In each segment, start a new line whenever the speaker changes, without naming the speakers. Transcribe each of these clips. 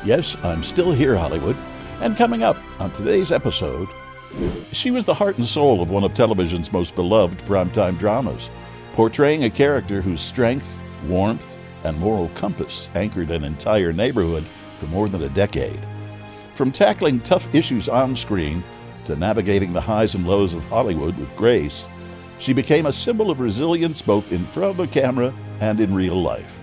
Yes, I'm still here, Hollywood. And coming up on today's episode, she was the heart and soul of one of television's most beloved primetime dramas, portraying a character whose strength, warmth, and moral compass anchored an entire neighborhood for more than a decade. From tackling tough issues on screen to navigating the highs and lows of Hollywood with grace, she became a symbol of resilience both in front of the camera and in real life.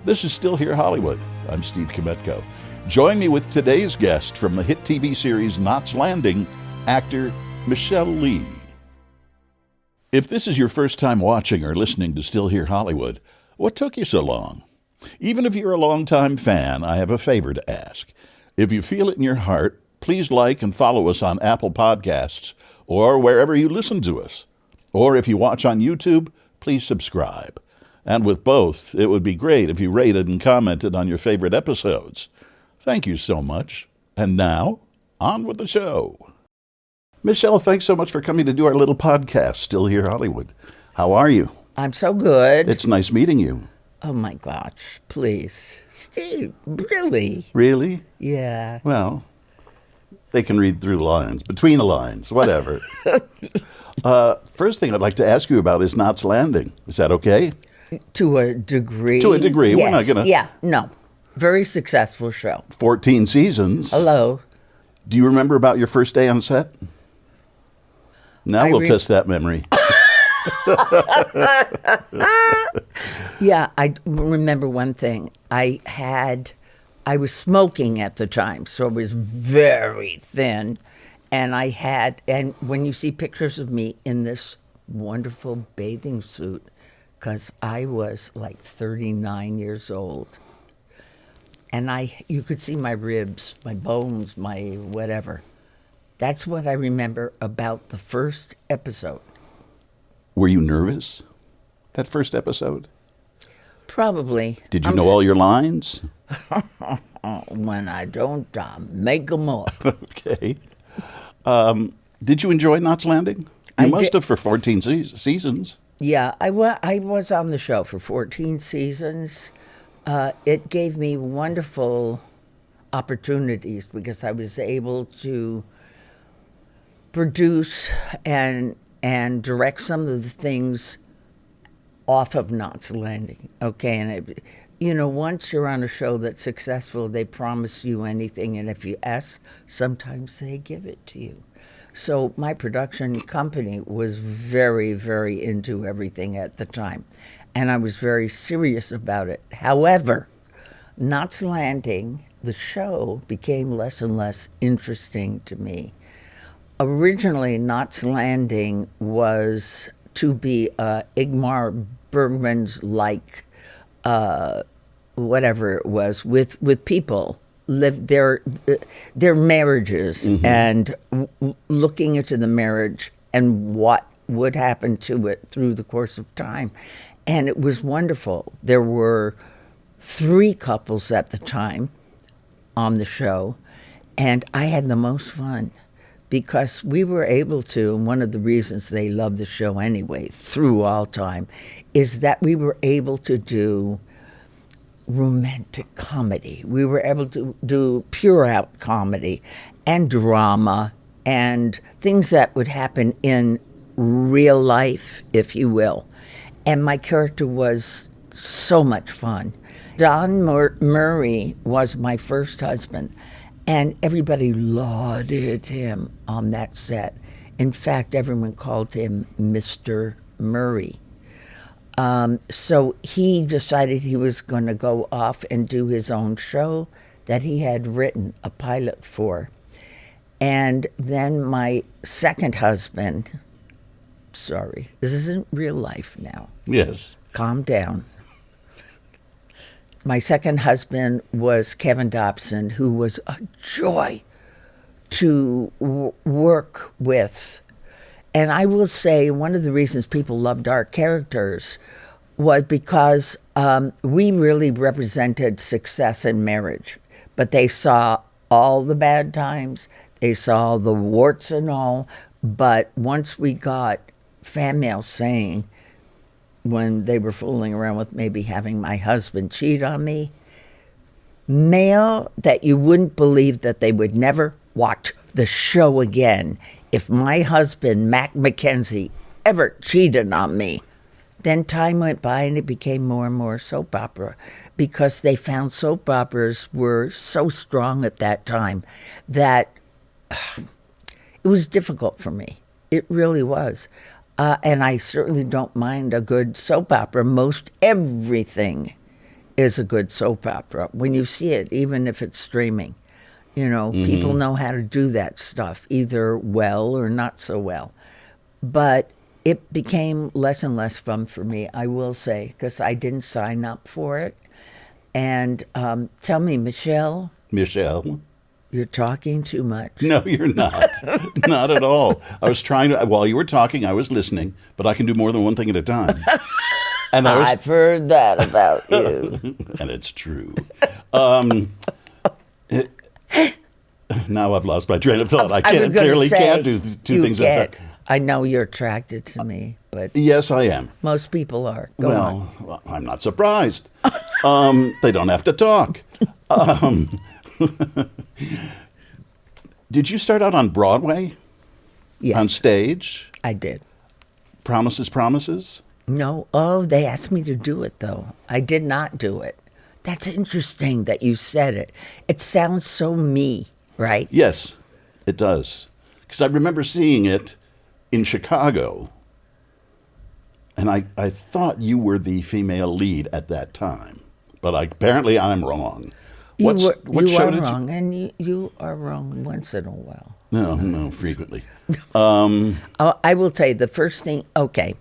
This is Still Here Hollywood. I'm Steve Kmetko. Join me with today's guest from the hit TV series Knots Landing, actor Michele Lee. If this is your first time watching or listening to Still Here Hollywood, what took you so long? Even if you're a longtime fan, I have a favor to ask. If you feel it in your heart, please like and follow us on Apple Podcasts or wherever you listen to us. Or if you watch on YouTube, please subscribe. And with both, it would be great if you rated and commented on your favorite episodes. Thank you so much. And now, on with the show. Michele, thanks so much for coming to do our little podcast, Still Here Hollywood. How are you?
I'm so good.
It's nice meeting you.
Oh, my gosh. Please. Steve, really?
Really?
Yeah.
Well, they can read through lines, between the lines, whatever. First thing I'd like to ask you about is Knots Landing. Is that okay?
To a degree.
To a degree.
Yes.
We're not going to...
Yeah, no. Very successful show.
14 seasons.
Hello.
Do you remember about your first day on set? Now we'll test that memory.
Yeah, I remember one thing. I was smoking at the time, so I was very thin. And when you see pictures of me in this wonderful bathing suit, because I was like 39 years old, and you could see my ribs, my bones, my whatever. That's what I remember about the first episode.
Were you nervous, that first episode?
Probably.
Did you know all your lines?
When I don't, make them up.
Okay. Did you enjoy Knots Landing? You must have for 14 seasons.
Yeah, I was on the show for 14 seasons. It gave me wonderful opportunities because I was able to produce and direct some of the things off of Knots Landing. Okay, and once you're on a show that's successful, they promise you anything, and if you ask, sometimes they give it to you. So my production company was very, very into everything at the time, and I was very serious about it. However, Knots Landing, the show, became less and less interesting to me. Originally, Knots Landing was to be Ingmar Bergman's whatever it was, with people lived their marriages, mm-hmm. and looking into the marriage and what would happen to it through the course of time. And it was wonderful. There were 3 couples at the time on the show, and I had the most fun because we were able to, and one of the reasons they loved the show anyway through all time is that we were able to do romantic comedy. We were able to do pure out comedy and drama and things that would happen in real life, if you will. And my character was so much fun. Don Murray was my first husband, and everybody lauded him on that set. In fact, everyone called him Mr. Murray. So he decided he was going to go off and do his own show that he had written a pilot for. And then my second husband, sorry, this isn't real life now.
Yes.
Calm down. My second husband was Kevin Dobson, who was a joy to work with. And I will say one of the reasons people loved our characters was because we really represented success in marriage. But they saw all the bad times, they saw the warts and all. But once we got fan mail saying, when they were fooling around with maybe having my husband cheat on me, mail that you wouldn't believe that they would never watch the show again if my husband, Mac MacKenzie, ever cheated on me. Then time went by and it became more and more soap opera because they found soap operas were so strong at that time that it was difficult for me. It really was. And I certainly don't mind a good soap opera. Most everything is a good soap opera when you see it, even if it's streaming. People know how to do that stuff, either well or not so well. But it became less and less fun for me, I will say, because I didn't sign up for it. And tell me, Michele.
Michele?
You're talking too much.
No, you're not. Not at all. I was trying to, while you were talking, I was listening, but I can do more than one thing at a time. And
I've heard that about you.
And it's true. Now I've lost my train of thought. I can't do two things at a time.
I know you're attracted to me, but
yes, I am.
Most people are. Go on.
Well, I'm not surprised. They don't have to talk. Did you start out on Broadway?
Yes.
On stage?
I did.
Promises?
No. Oh, they asked me to do it, though. I did not do it. That's interesting that you said it. It sounds so me, right?
Yes, it does. Because I remember seeing it in Chicago, and I thought you were the female lead at that time, but apparently I'm wrong.
What show did wrong, and you are wrong once in a while.
No, frequently.
I will tell you the first thing. Okay,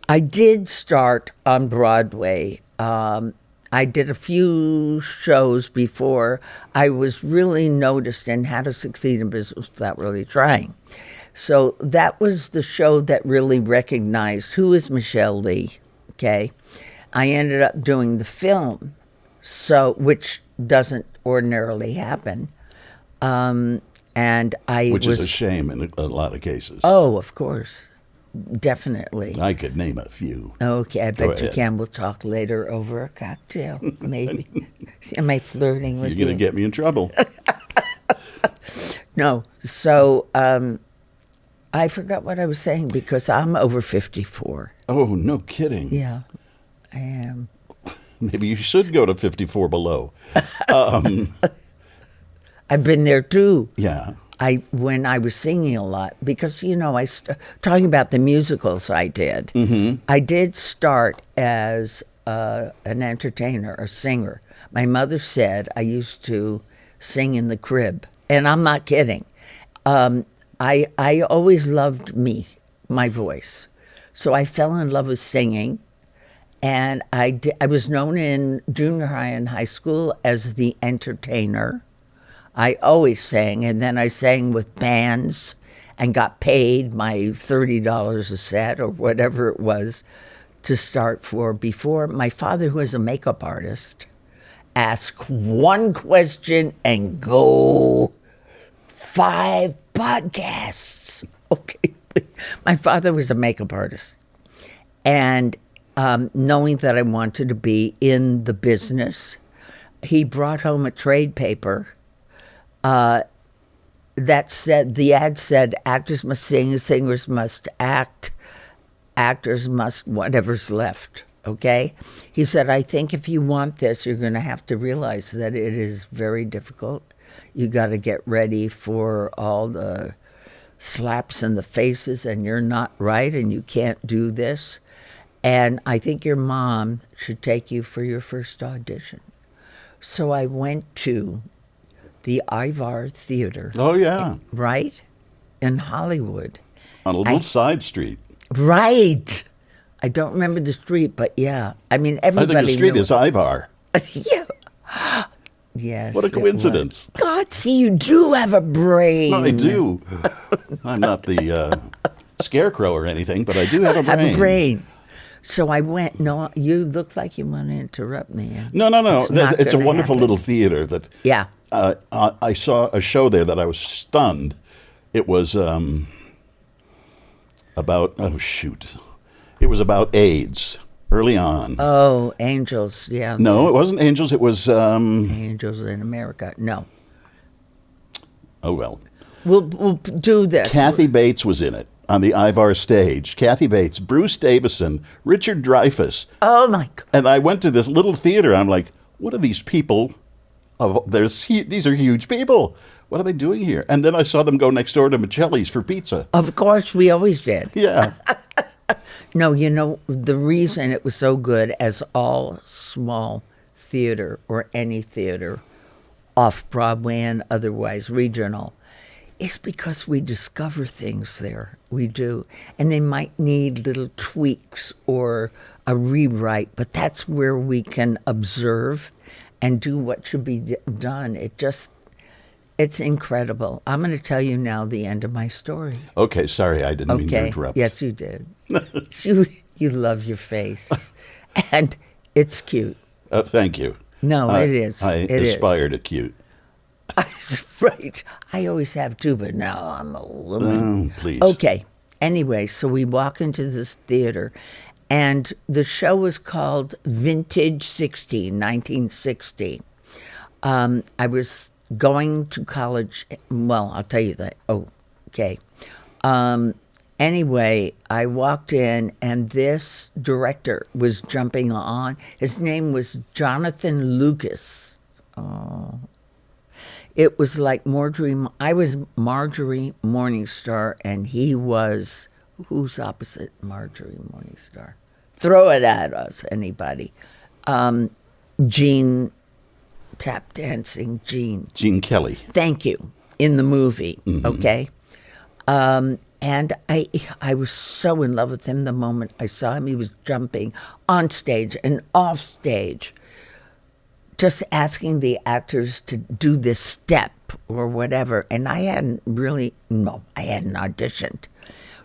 I did start on Broadway. I did a few shows before I was really noticed in How to Succeed in Business Without Really Trying. So that was the show that really recognized who is Michele Lee, okay? I ended up doing the film, which doesn't ordinarily happen.
Which is a shame in a lot of cases.
Oh, of course. Definitely.
I could name a few.
Okay, I bet you can. We'll talk later over a cocktail, maybe. Am I flirting with you?
You're going to get me in trouble.
No. So I forgot what I was saying because I'm over 54.
Oh, no kidding.
Yeah, I am.
Maybe you should go to 54 below.
I've been there too.
Yeah.
When I was singing a lot, because, talking about the musicals I did,
mm-hmm.
I did start as an entertainer, a singer. My mother said I used to sing in the crib, and I'm not kidding. I always loved my voice. So I fell in love with singing, and I was known in junior high and high school as the entertainer. I always sang, and then I sang with bands and got paid my $30 a set or whatever it was to start for. Before, my father, who was a makeup artist, ask one question and go 5 podcasts. Okay. My father was a makeup artist. And knowing that I wanted to be in the business, he brought home a trade paper that said, the ad said, actors must sing, singers must act, actors must whatever's left. Okay? He said, I think if you want this, you're going to have to realize that it is very difficult. You got to get ready for all the slaps in the faces, and you're not right, and you can't do this. And I think your mom should take you for your first audition. So I went to the Ivar Theater.
Oh, yeah.
Right? In Hollywood.
On a little side street.
Right. I don't remember the street, but yeah. I mean, everybody
I think the street is Ivar.
Yeah. Yes.
What a coincidence.
God, see, you do have a brain.
I do. I'm not the scarecrow or anything, but I do have a brain.
I have a brain. So I went, no, you look like you want to interrupt me.
No. It's a wonderful little theater that...
Yeah.
I saw a show there that I was stunned. It was about, it was about AIDS. early on.
Oh, Angels, yeah.
No, it wasn't Angels. It was.
Angels in America. No.
Oh, well.
We'll do this.
Kathy Bates was in it on the Ivar stage. Kathy Bates, Bruce Davison, Richard Dreyfuss.
Oh, my God.
And I went to this little theater. I'm like, what are these people? These are huge people. What are they doing here? And then I saw them go next door to Michele's for pizza.
Of course, we always did.
Yeah.
No, the reason it was so good as all small theater or any theater, off-Broadway and otherwise regional, is because we discover things there. We do. And they might need little tweaks or a rewrite, but that's where we can observe and do what should be done. It's incredible. I'm going to tell you now the end of my story.
Okay, sorry, I didn't mean to interrupt.
Yes, you did. You love your face. And it's cute.
Thank you.
No, it is.
I aspire to cute.
Right. I always have too, but now I'm a woman.
Oh, please.
Okay. Anyway, so we walk into this theater, and the show was called Vintage 1960. I was going to college. Well, I'll tell you that. Oh, okay. Anyway, I walked in, and this director was jumping on. His name was Jonathan Lucas. Oh. It was like I was Marjorie Morningstar, and he was, who's opposite Marjorie Morningstar? Throw it at us, anybody. Gene, tap dancing Gene.
Gene Kelly.
Thank you, in the movie, okay? And I was so in love with him the moment I saw him. He was jumping on stage and off stage, just asking the actors to do this step or whatever. And I hadn't auditioned.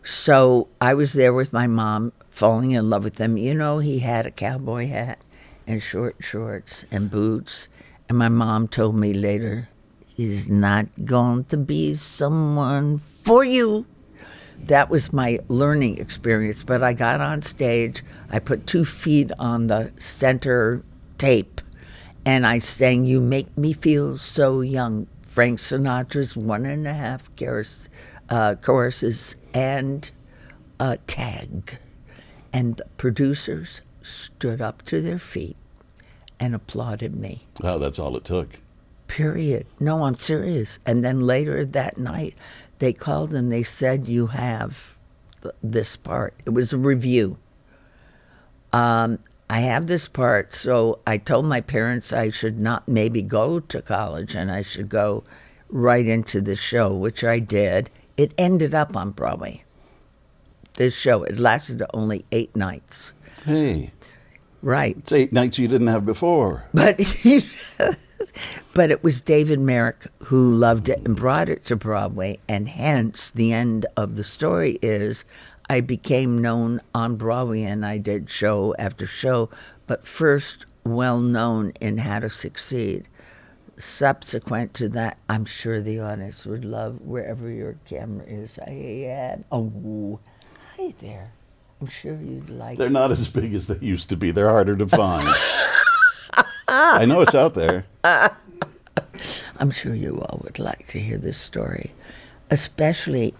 So I was there with my mom, falling in love with him. He had a cowboy hat and short shorts and boots. And my mom told me later, he's not going to be someone for you. That was my learning experience. But I got on stage. I put 2 feet on the center tape. And I sang, "You Make Me Feel So Young," Frank Sinatra's 1.5 choruses, and a tag. And the producers stood up to their feet and applauded me.
Wow, that's all it took.
Period. No, I'm serious. And then later that night, they called and they said, "You have this part." It was a review. I have this part, so I told my parents I should not maybe go to college and I should go right into the show, which I did. It ended up on Broadway. This show, it lasted only 8 nights.
Hey.
Right.
It's 8 nights you didn't have before.
But it was David Merrick who loved it and brought it to Broadway, and hence the end of the story is I became known on Broadway, and I did show after show, but first well known in How to Succeed. Subsequent to that, I'm sure the audience would love Wherever Your Camera Is. I am. Oh, hi there. I'm sure you'd like
They're not as big as they used to be. They're harder to find. I know it's out there.
I'm sure you all would like to hear this story. Especially,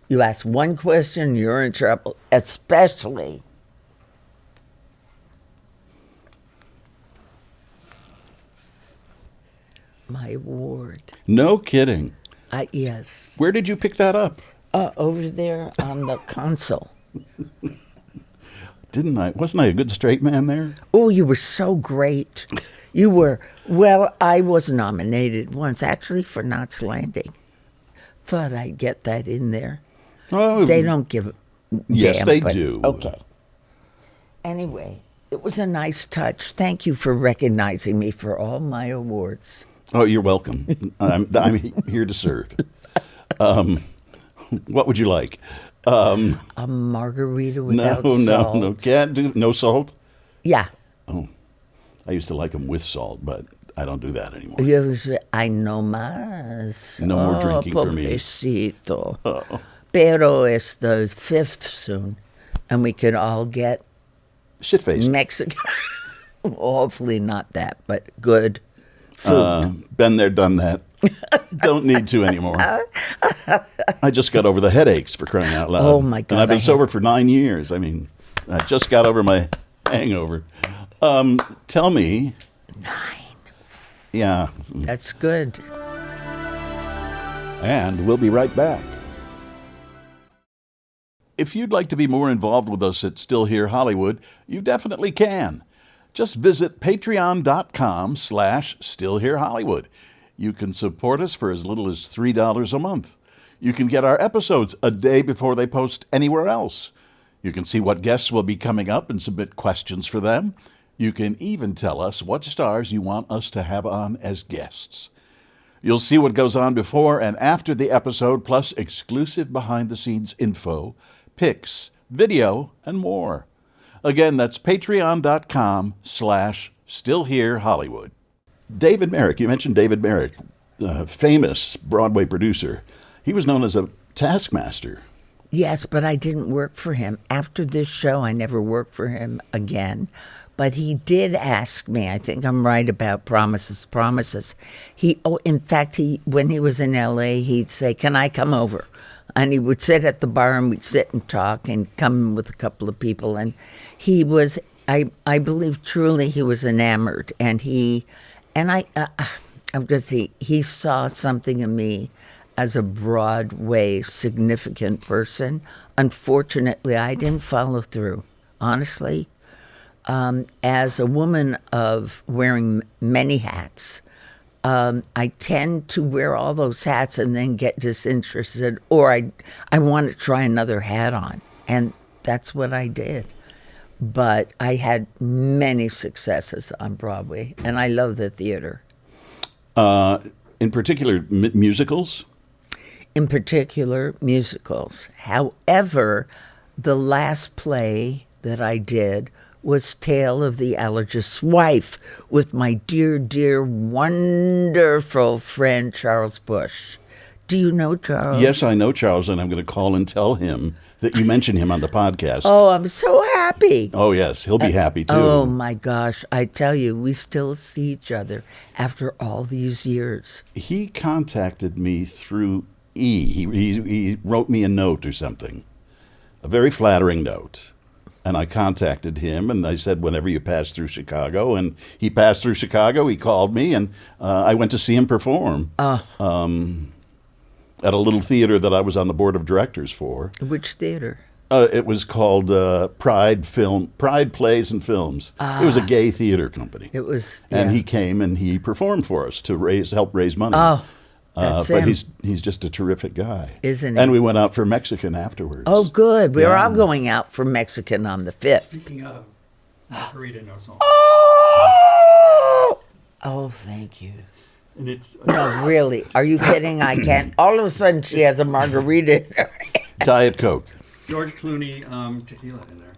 you ask one question, you're in trouble. Especially my award.
No kidding.
Yes.
Where did you pick that up?
Over there on the console.
Wasn't I a good straight man there?
Oh, you were so great. You were. Well, I was nominated once, actually, for Knots Landing. Thought I'd get that in there.
Oh,
They don't give a
yes,
damn,
they
but-
do.
Okay. Anyway, it was a nice touch. Thank you for recognizing me for all my awards.
Oh, you're welcome. I'm here to serve. What would you like?
A margarita without
No,
salt.
can't do no salt.
Yeah.
Oh, I used to like them with salt, but I don't do that anymore.
You ever say, "I no más"?
No more drinking for me.
Pobrecito.
Oh.
Pero it's the 5th soon, and we could all get
Shit-faced.
Mexican. Hopefully not that, but good food.
Been there, done that. Don't need to anymore. I just got over the headaches, for crying out loud.
Oh, my God,
And I've been
I
sober for 9 years. I mean, I just got over my hangover. Tell me.
9.
Yeah.
That's good.
And we'll be right back. If you'd like to be more involved with us at Still Here Hollywood, you definitely can. Just visit patreon.com/stillherehollywood. You can support us for as little as $3 a month. You can get our episodes a day before they post anywhere else. You can see what guests will be coming up and submit questions for them. You can even tell us what stars you want us to have on as guests. You'll see what goes on before and after the episode, plus exclusive behind-the-scenes info, pics, video, and more. Again, that's patreon.com/stillherehollywood. David Merrick, you mentioned David Merrick, the famous Broadway producer. He was known as a taskmaster.
Yes, but I didn't work for him. After this show, I never worked for him again. But he did ask me, I think I'm right about Promises, Promises. In fact, when he was in L.A., he'd say, can I come over? And he would sit at the bar and we'd sit and talk and come with a couple of people. And he was, I believe truly he was enamored. And he saw something in me as a Broadway significant person. Unfortunately, I didn't follow through, honestly. As a woman of wearing many hats, I tend to wear all those hats and then get disinterested, or I want to try another hat on. And that's what I did. But I had many successes on Broadway, and I love the theater.
In particular, musicals?
In particular, musicals. However, the last play that I did was Tale of the Allergist's Wife with my dear, dear, wonderful friend Charles Bush. Do you know Charles?
Yes, I know Charles, and I'm going to call and tell him that you mentioned him on the podcast.
Oh, I'm so happy.
Oh, yes, he'll be happy, too.
Oh, my gosh. I tell you, we still see each other after all these years.
He contacted me through he wrote me a note or something, a very flattering note. And I contacted him, and I said, whenever you pass through Chicago. And he passed through Chicago. He called me, and I went to see him perform at a little theater that I was on the board of directors for.
Which theater?
It was called Pride Plays and Films. It was a gay theater company.
It was,
and he came and he performed for us to help raise money.
Oh, that's
but
him.
he's just a terrific guy,
isn't he?
And we went out for Mexican afterwards.
Oh, good. We're all going out for Mexican on the 5th.
Speaking of, margarita no salt.
Oh, thank you.
And it's
No, really. Are you kidding? I can't. All of a sudden, she has a margarita in her hand.
Diet Coke.
George Clooney tequila in there.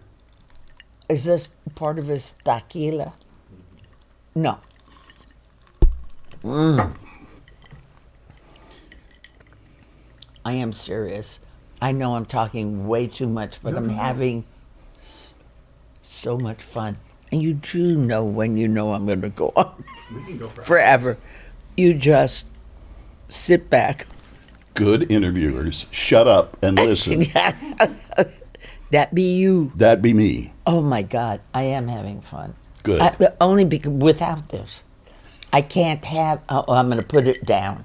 Is this part of his tequila? No. I am serious. I know I'm talking way too much, but I'm having so much fun. And you do know when you know I'm going to go on
We can go
forever. You just sit back.
Good interviewers. Shut up and listen.
That be you.
That'd be me.
Oh my God, I am having fun.
Good.
Only because without this, I can't have. Oh, I'm going to put it down.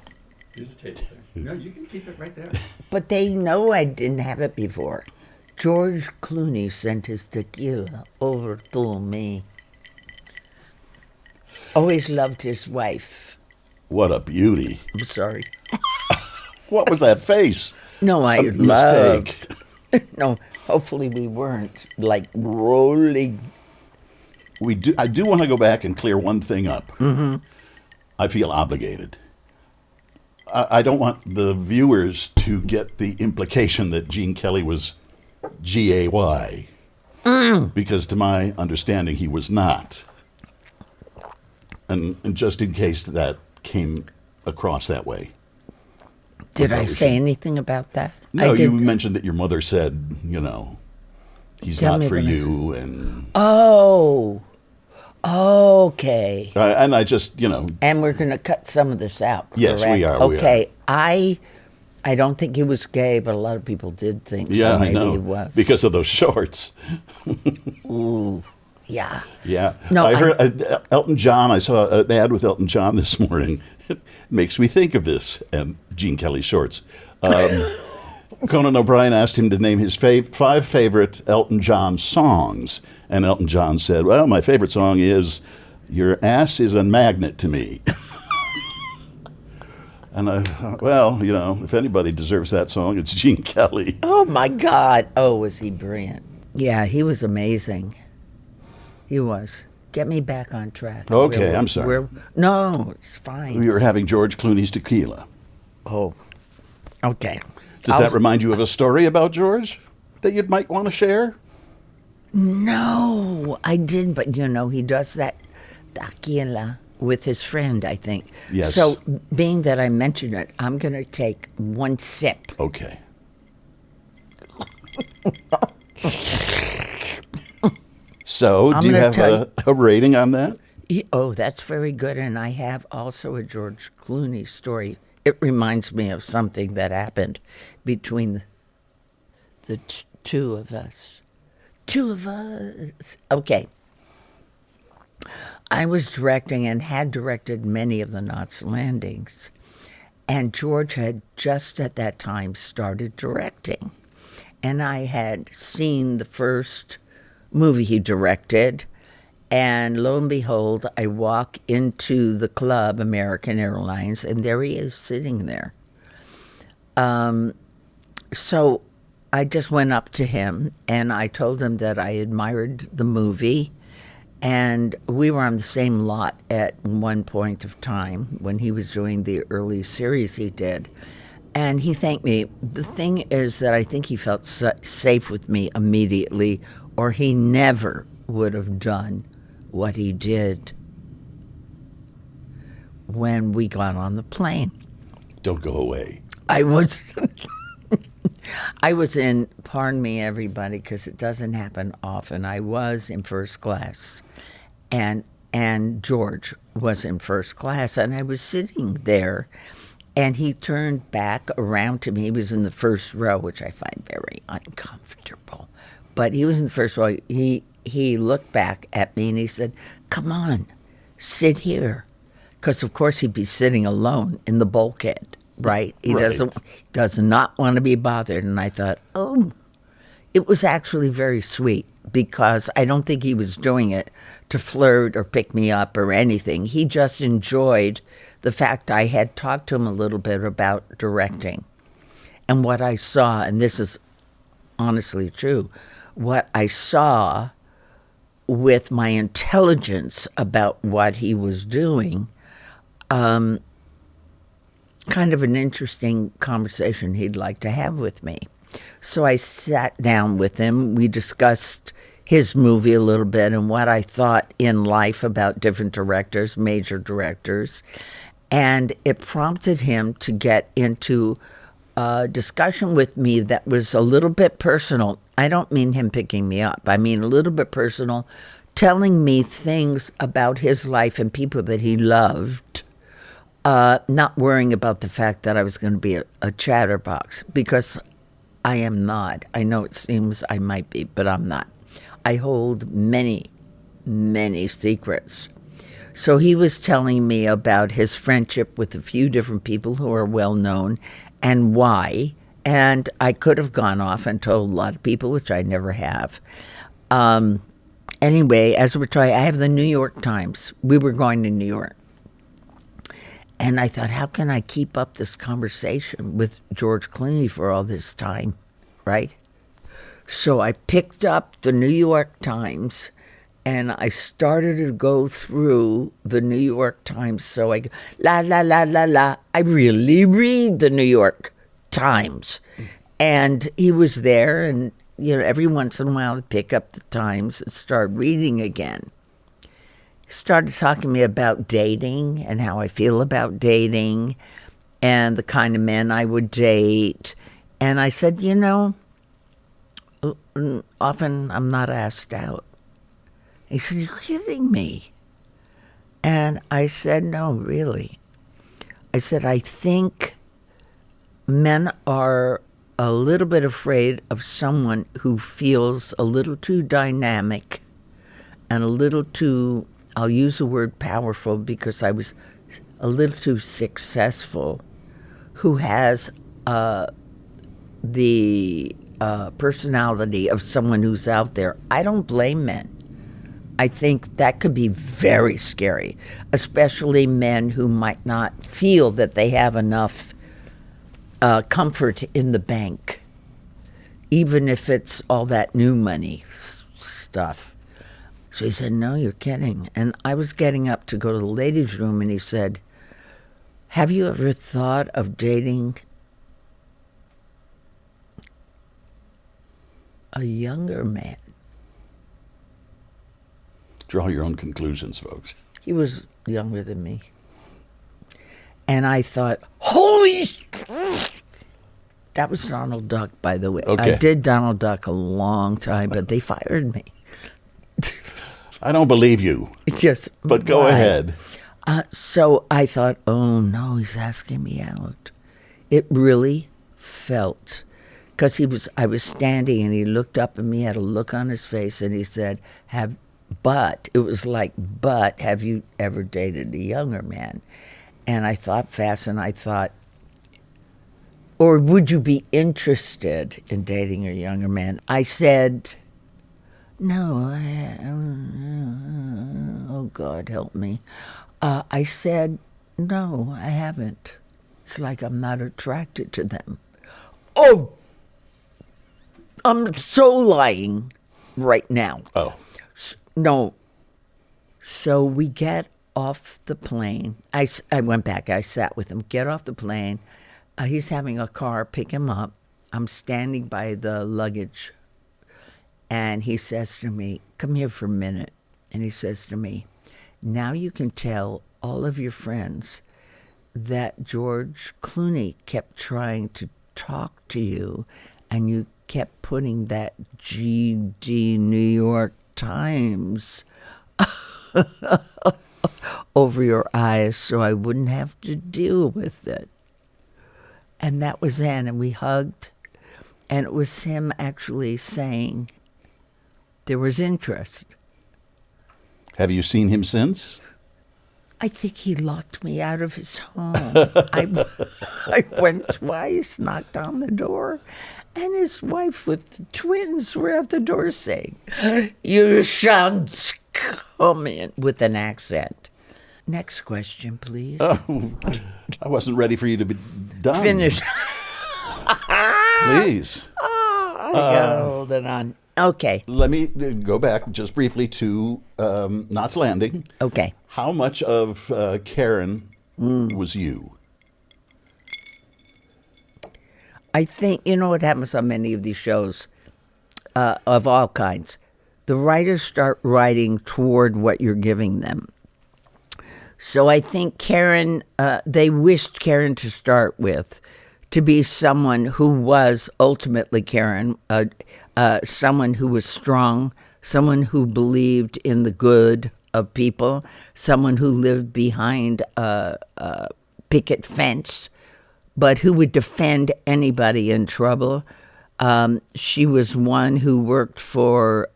Here's a taste there. No, you can keep it right there.
But they know I didn't have it before. George Clooney sent his tequila over to me. Always loved his wife.
What a beauty.
I'm sorry.
What was that face?
No, I
A
love.
mistake.
No, hopefully we weren't like rolling.
I do want to go back and clear one thing up.
Mm-hmm.
I feel obligated. I don't want the viewers to get the implication that Gene Kelly was G-A-Y. Because to my understanding, he was not. And just in case that came across that way.
Did I say anything about that?
No,
I
you
did.
mentioned that your mother said, He's
Tell
Not
me
For
the name.
You, and
Oh, okay.
and I just,
And we're going to cut some of this out.
Yes, we
correct?
are, we
Okay, I don't think he was gay, but a lot of people did think.
yeah,
so
I
maybe
know,
he was.
because of those shorts.
Ooh, yeah.
Yeah.
No,
I heard Elton John. I saw an ad with Elton John this morning. It makes me think of this and Gene Kelly shorts. Conan O'Brien asked him to name his 5 favorite Elton John songs. And Elton John said, well, my favorite song is Your Ass is a Magnet to Me. And I thought, well, if anybody deserves that song, it's Gene Kelly.
Oh, my God. Oh, was he brilliant. Yeah, he was amazing. He was. Get me back on track.
Okay, I'm sorry.
No, it's fine.
We were having George Clooney's tequila.
Oh, okay.
Does that remind you of a story about George that you might want to share?
No, I didn't. But, he does that tequila with his friend, I think.
Yes.
So, being that I mentioned it, I'm going to take one sip.
Okay. So,
I'm
do you
gonna
have
tell
a rating on that?
Oh, that's very good. And I have also a George Clooney story. It reminds me of something that happened between the two of us. Two of us. Okay. I was directing and had directed many of the Knots Landings. And George had just at that time started directing. And I had seen the first movie he directed. And lo and behold, I walk into the club, American Airlines, and there he is sitting there. So I just went up to him and I told him that I admired the movie. And we were on the same lot at one point of time when he was doing the early series he did. And he thanked me. The thing is that I think he felt safe with me immediately, or he never would have done what he did when we got on the plane.
Don't go away.
I was in, pardon me everybody, because it doesn't happen often, I was in first class, and George was in first class, and I was sitting there, and he turned back around to me. He was in the first row, which I find very uncomfortable, but he was in the first row. He looked back at me and he said, "Come on, sit here." Because, of course, he'd be sitting alone in the bulkhead, right? He does not want to be bothered. And I thought, oh, it was actually very sweet because I don't think he was doing it to flirt or pick me up or anything. He just enjoyed the fact I had talked to him a little bit about directing. And what I saw, and this is honestly true, what I saw with my intelligence about what he was doing, kind of an interesting conversation he'd like to have with me. So I sat down with him. We discussed his movie a little bit and what I thought in life about different directors, major directors. And it prompted him to get into a discussion with me that was a little bit personal. I don't mean him picking me up. I mean a little bit personal, telling me things about his life and people that he loved, not worrying about the fact that I was going to be a chatterbox, because I am not. I know it seems I might be, but I'm not. I hold many, many secrets. So he was telling me about his friendship with a few different people who are well known and why. And I could have gone off and told a lot of people, which I never have. Anyway, as we're trying, I have the New York Times. We were going to New York. And I thought, how can I keep up this conversation with George Clooney for all this time, right? So I picked up the New York Times and I started to go through the New York Times. So I go, la, la, la, la, la. I really read the New York Times. And he was there, and, every once in a while I'd pick up the Times and start reading again. He started talking to me about dating and how I feel about dating and the kind of men I would date. And I said, Often I'm not asked out. He said, "You're kidding me." And I said, "No, really." I said, "I think men are a little bit afraid of someone who feels a little too dynamic and a little too, I'll use the word powerful because I was a little too successful, who has the personality of someone who's out there." I don't blame men. I think that could be very scary, especially men who might not feel that they have enough comfort in the bank, even if it's all that new money stuff. So he said, "No, you're kidding." And I was getting up to go to the ladies' room, and he said, "Have you ever thought of dating a younger man?"
Draw your own conclusions, folks.
He was younger than me. And I thought, holy... That was Donald Duck, by the way.
Okay.
I did Donald Duck a long time, but they fired me.
I don't believe you,
Just,
but go
why?
ahead.
So I thought, oh no, he's asking me out. It really felt, because I was standing and he looked up at me, had a look on his face, and he said, but have you ever dated a younger man? And I thought fast, and I thought, or would you be interested in dating a younger man? I said, no, oh God, help me. I said, no, I haven't. It's like I'm not attracted to them. Oh, I'm so lying right now.
Oh,
No. So we get off the plane. I went back. I sat with him. Get off the plane. He's having a car pick him up. I'm standing by the luggage. And he says to me, "Come here for a minute." And he says to me, "Now you can tell all of your friends that George Clooney kept trying to talk to you and you kept putting that GD New York Times over your eyes so I wouldn't have to deal with it." And that was then, and we hugged, and it was him actually saying there was interest.
have you seen him since?
I think he locked me out of his home. I went twice, knocked on the door, and his wife with the twins were at the door saying, "You shan't come in," with an accent. Next question, please.
Oh, I wasn't ready for you to be done.
Finish.
Please.
I gotta hold it on. Okay.
Let me go back just briefly to Knots Landing.
Okay.
How much of Karen was you?
I think, you know what happens on many of these shows of all kinds? The writers start writing toward what you're giving them. So I think Karen, they wished Karen to start with to be someone who was ultimately Karen, someone who was strong, someone who believed in the good of people, someone who lived behind a picket fence, but who would defend anybody in trouble. She was one who worked for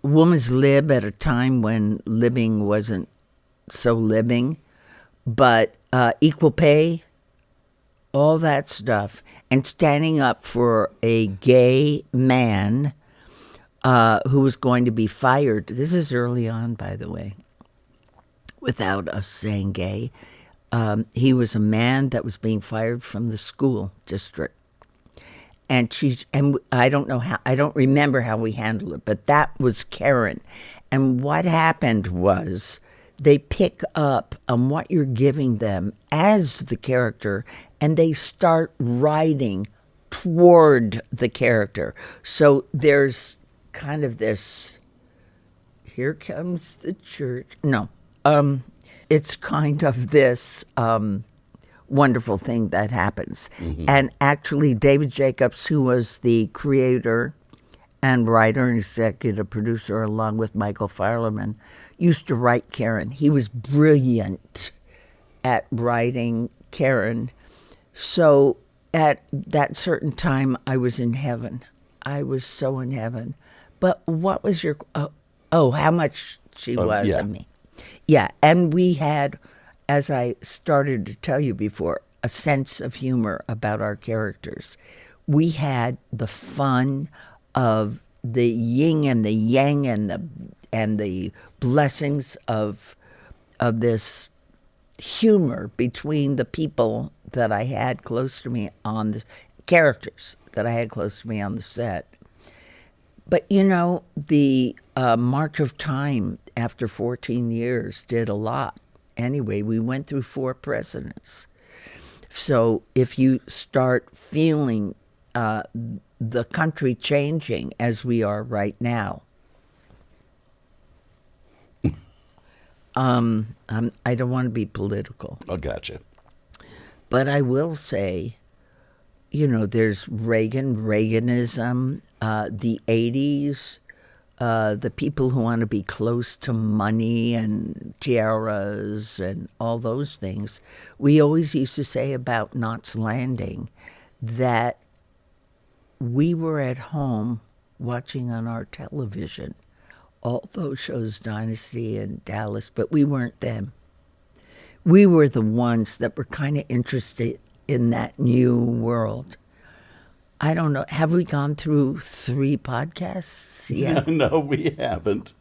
Woman's Lib at a time when living wasn't so living, but equal pay, all that stuff, and standing up for a gay man who was going to be fired. This is early on, by the way, without us saying gay. He was a man that was being fired from the school district. And I don't remember how we handled it, but that was Karen. And what happened was they pick up on what you're giving them as the character, and they start writing toward the character. So there's kind of this, here comes the church. No, it's kind of this, wonderful thing that happens. And actually, David Jacobs, who was the creator and writer and executive producer, along with Michael Filerman, used to write Karen. He was brilliant at writing Karen. So at that certain time, I was in heaven. I was so in heaven. But what was your... how much she was
yeah.
of me. Yeah, and we had, as I started to tell you before, a sense of humor about our characters. We had the fun of the yin and the yang and the blessings of this humor between the people that I had close to me on the characters that I had close to me on the set. But you know, the march of time after 14 years did a lot. Anyway, we went through 4 presidents. So if you start feeling the country changing as we are right now, I don't want to be political.
I gotcha.
But I will say, you know, there's Reaganism, the 80s, the people who want to be close to money and tiaras and all those things. We always used to say about Knots Landing that we were at home watching on our television all those shows, Dynasty and Dallas, but we weren't them. We were the ones that were kind of interested in that new world. I don't know. Have we gone through 3 podcasts yet?
No, we haven't.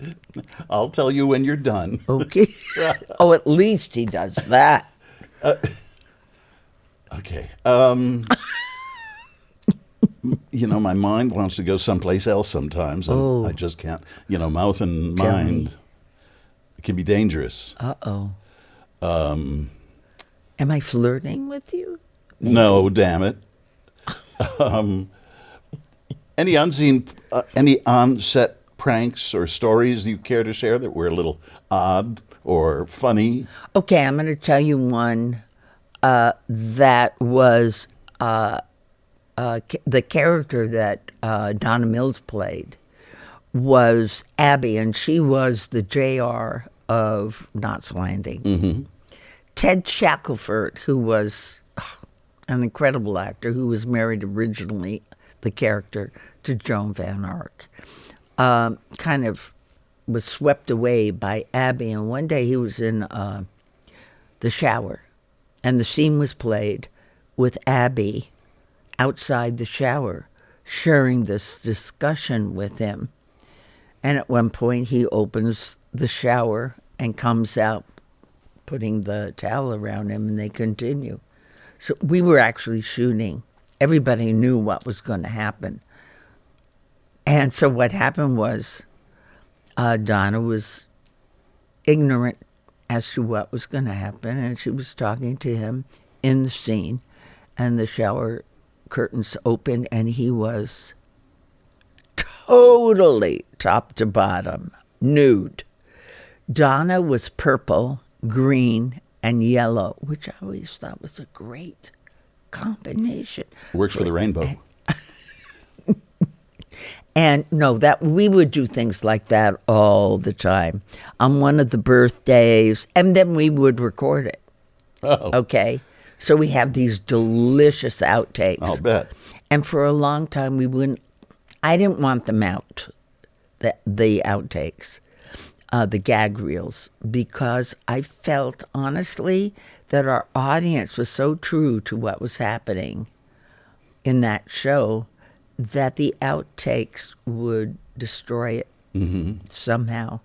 I'll tell you when you're done.
Okay. Oh, at least he does that.
Okay. You know, my mind wants to go someplace else sometimes, and I just can't. You know, mouth and
Tell
mind
me.
can be dangerous.
Uh-oh. Am I flirting with you?
No, damn it. Any on-set pranks or stories you care to share that were a little odd or funny?
Okay, I'm going to tell you one that was the character that Donna Mills played was Abby, and she was the JR of Knots Landing.
Mm-hmm.
Ted Shackelford, who was an incredible actor, who was married originally, the character, to Joan Van Ark, kind of was swept away by Abby. And one day he was in the shower, and the scene was played with Abby outside the shower, sharing this discussion with him. And at one point he opens the shower and comes out putting the towel around him, and they continue. So we were actually shooting. Everybody knew what was going to happen. And so what happened was Donna was ignorant as to what was going to happen, and she was talking to him in the scene, and the shower curtains opened, and he was totally top to bottom nude. Donna was purple, green, and yellow, which I always thought was a great combination.
Works for the rainbow.
And no, that we would do things like that all the time on one of the birthdays, and then we would record it.
Oh.
Okay, so we have these delicious outtakes.
I'll bet.
And for a long time, we wouldn't. I didn't want them out, the outtakes, the gag reels, because I felt honestly that our audience was so true to what was happening in that show that the outtakes would destroy it somehow,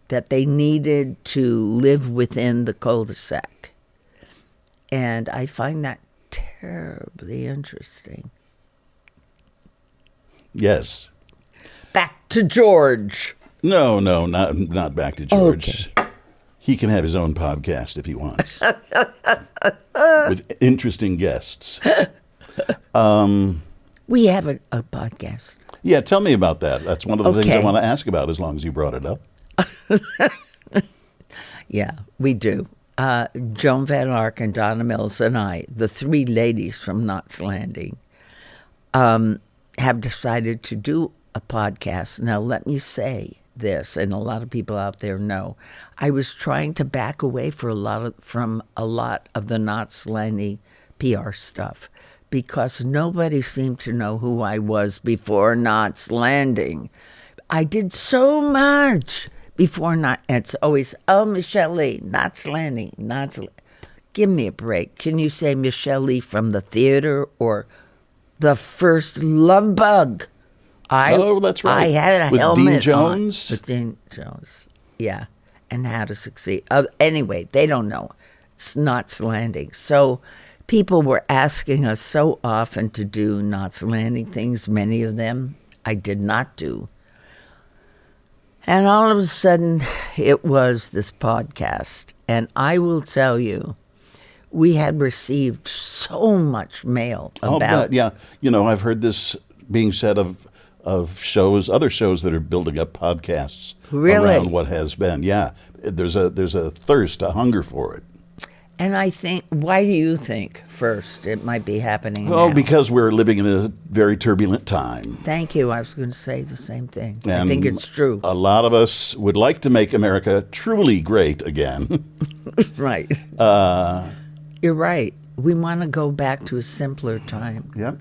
that they needed to live within the cul-de-sac. And I find that terribly interesting.
Yes.
Back to George.
No, not back to George.
Okay.
He can have his own podcast if he wants. With interesting guests.
We have a podcast.
Yeah, tell me about that. That's one of the things I
Okay.
want to ask about as long as you brought it up.
Yeah, we do. Joan Van Ark and Donna Mills and I, the three ladies from Knots Landing, have decided to do a podcast. Now, let me say this, and a lot of people out there know, I was trying to back away from a lot of the Knots Landing PR stuff because nobody seemed to know who I was before Knots Landing. I did so much before it's always, Michele Lee, Knots Landing. Give me a break. Can you say Michele Lee from the theater or the first Love Bug?
That's right.
I had a
with
helmet
Dean Jones?
on. With Dean Jones, yeah. And How to Succeed. Anyway, they don't know. It's Knots Landing. So people were asking us so often to do Knots Landing things, many of them I did not do. And all of a sudden, it was this podcast. And I will tell you, we had received so much mail about...
yeah. I've heard this being said of other shows that are building up podcasts around what has been. Yeah, there's a thirst, a hunger for it.
And I think, why do you think, first, it might be happening
Well,
now?
because we're living in a very turbulent time.
Thank you. I was going to say the same thing. I
And
think it's true.
A lot of us would like to make America truly great again.
Right. You're right. We want to go back to a simpler time.
Yep.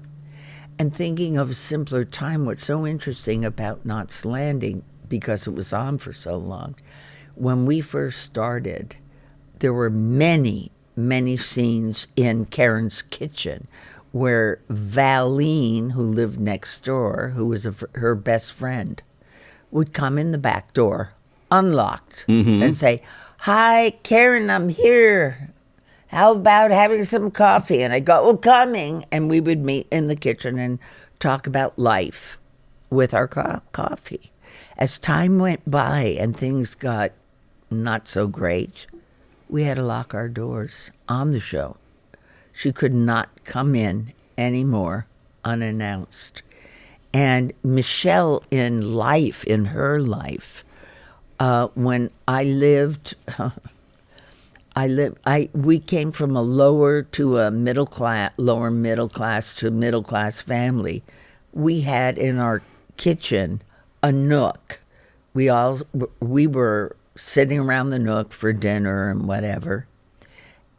And thinking of a simpler time, what's so interesting about Knots Landing, because it was on for so long, when we first started, there were many, many scenes in Karen's kitchen where Valine, who lived next door, who was her best friend, would come in the back door, unlocked, and say, "Hi, Karen, I'm here. How about having some coffee?" And I go, "Oh, coming." And we would meet in the kitchen and talk about life with our coffee. As time went by and things got not so great, we had to lock our doors on the show. She could not come in anymore unannounced. And Michele, in her life, when I lived... we came from a lower middle class to middle class family. We had in our kitchen a nook. We were sitting around the nook for dinner and whatever.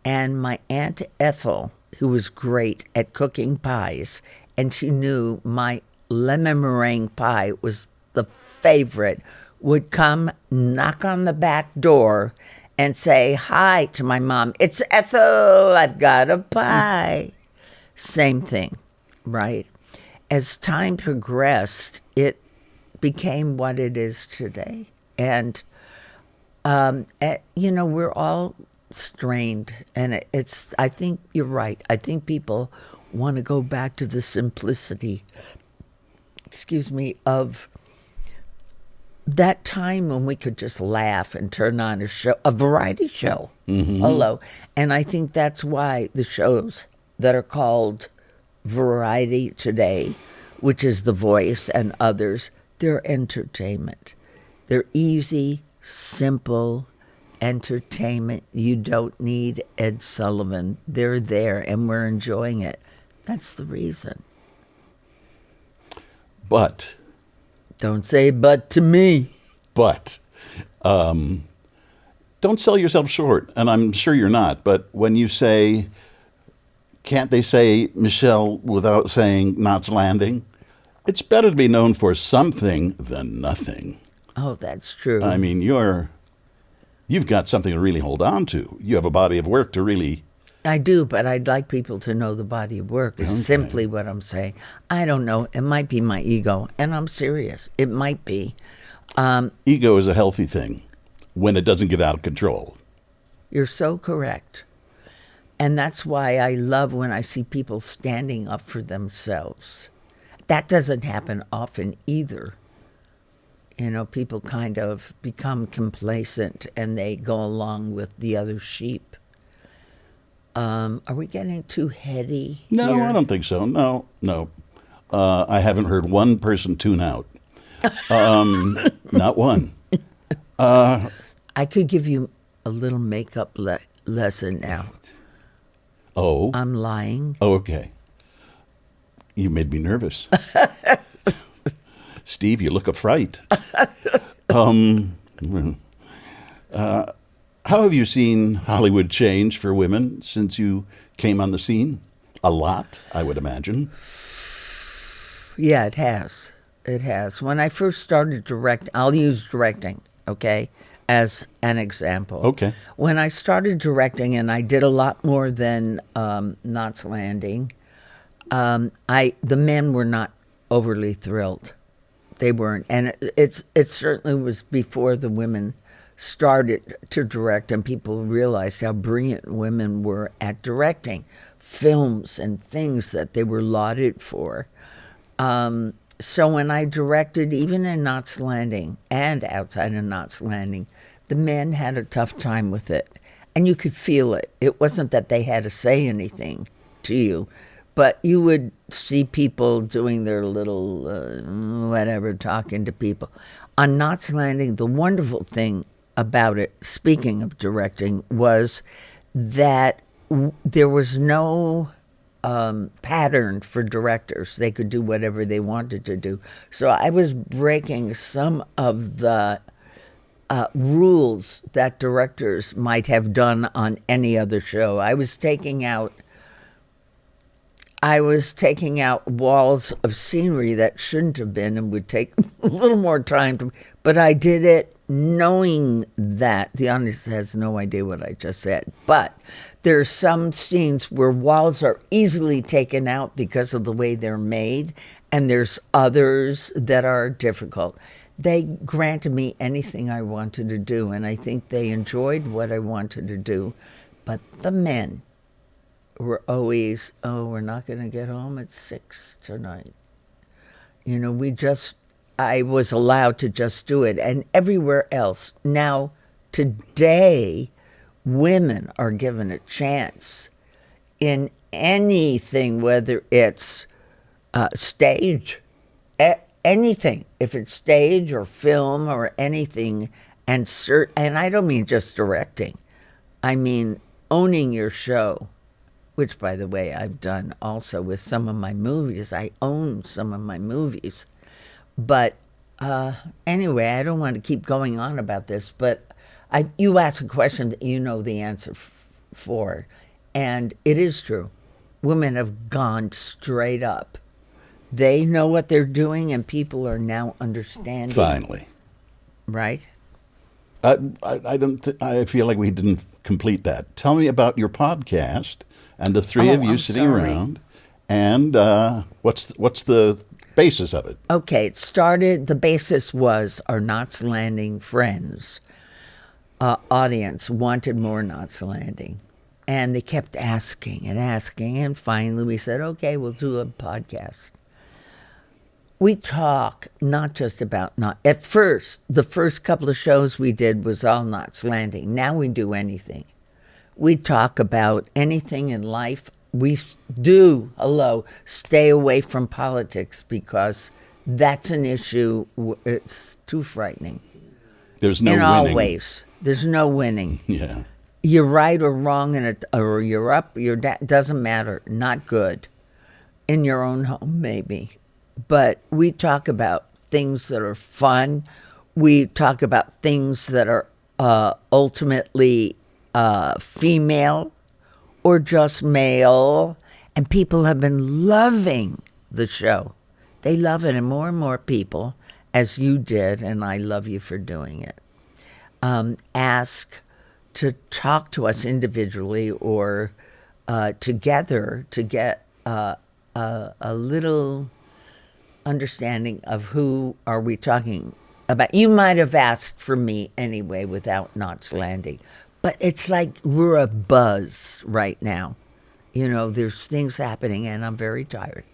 And my Aunt Ethel, who was great at cooking pies, and she knew my lemon meringue pie was the favorite, would come knock on the back door and say hi to my mom. "It's Ethel, I've got a pie." Same thing, right? As time progressed, it became what it is today. And, we're all strained. And I think you're right. I think people want to go back to the simplicity, of that time when we could just laugh and turn on a variety show. Hello. And I think that's why the shows that are called Variety today, which is The Voice and others, they're entertainment. They're easy, simple entertainment. You don't need Ed Sullivan. They're there and we're enjoying it. That's the reason.
But...
Don't say but to me.
But don't sell yourself short, and I'm sure you're not. But when you say, can't they say Michele without saying Knots Landing? It's better to be known for something than nothing.
Oh, that's true.
I mean, you've got something to really hold on to. You have a body of work to really...
I do, but I'd like people to know the body of work is simply what I'm saying. I don't know. It might be my ego, and I'm serious. It might be.
Ego is a healthy thing when it doesn't get out of control.
You're so correct. And that's why I love when I see people standing up for themselves. That doesn't happen often either. People kind of become complacent and they go along with the other sheep. Are we getting too heady
No,
here?
I don't think so. No. I haven't heard one person tune out. Not one.
I could give you a little makeup Listen now.
Oh.
I'm lying.
Oh, okay. You made me nervous. Steve, you look a fright. How have you seen Hollywood change for women since you came on the scene? A lot, I would imagine.
Yeah, it has. It has. When I first started I'll use directing, okay, as an example.
Okay.
When I started directing, and I did a lot more than Knots Landing, the men were not overly thrilled. They weren't, and it certainly was before the women started to direct, and people realized how brilliant women were at directing films and things that they were lauded for. So when I directed, even in Knots Landing and outside of Knots Landing, the men had a tough time with it, and you could feel it. It wasn't that they had to say anything to you, but you would see people doing their little whatever, talking to people. On Knots Landing, the wonderful thing about it, speaking of directing, was that there was no pattern for directors. They could do whatever they wanted to do. So I was breaking some of the rules that directors might have done on any other show. I was taking out walls of scenery that shouldn't have been and would take a little more time but I did it knowing that the audience has no idea what I just said. But there are some scenes where walls are easily taken out because of the way they're made, and there's others that are difficult. They granted me anything I wanted to do, and I think they enjoyed what I wanted to do. But the men were always, we're not going to get home at 6 tonight. You know, I was allowed to just do it. And everywhere else. Now, today, women are given a chance in anything, whether it's stage, anything. If it's stage or film or anything, and I don't mean just directing. I mean owning your show, which, by the way, I've done also with some of my movies. I own some of my movies. But anyway, I don't want to keep going on about this, but you asked a question that you know the answer for, and it is true. Women have gone straight up. They know what they're doing, and people are now understanding.
Finally.
Right?
I feel like we didn't complete that. Tell me about your podcast and the three of you sitting around, and what's the basis of it?
Okay, the basis was our Knots Landing friends, audience wanted more Knots Landing. And they kept asking, and finally we said, okay, we'll do a podcast. We talk not just about at first, the first couple of shows we did was all Knots Landing. Now we do anything. We talk about anything in life. We do, stay away from politics because that's an issue. It's too frightening.
There's no
winning.
winning.
In all ways. There's no winning.
Yeah.
You're right or wrong, or you're up, doesn't matter. Not good. In your own home, maybe. But we talk about things that are fun. We talk about things that are ultimately female or just male. And people have been loving the show. They love it, and more people, as you did, and I love you for doing it, ask to talk to us individually or together to get a little understanding of who are we talking about. You might have asked for me anyway without Knots Landing, but it's like we're a buzz right now. You know, there's things happening, and I'm very tired.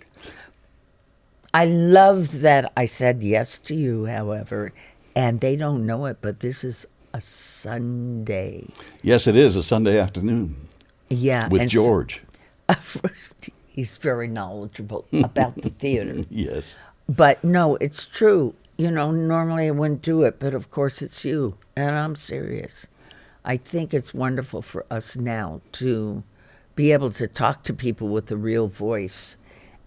I love that I said yes to you, however, and they don't know it, but this is a Sunday.
Yes, it is a Sunday afternoon.
Yeah.
With George.
He's very knowledgeable about the theater.
Yes.
But no, it's true. You know, normally I wouldn't do it, but of course it's you. And I'm serious. I think it's wonderful for us now to be able to talk to people with a real voice.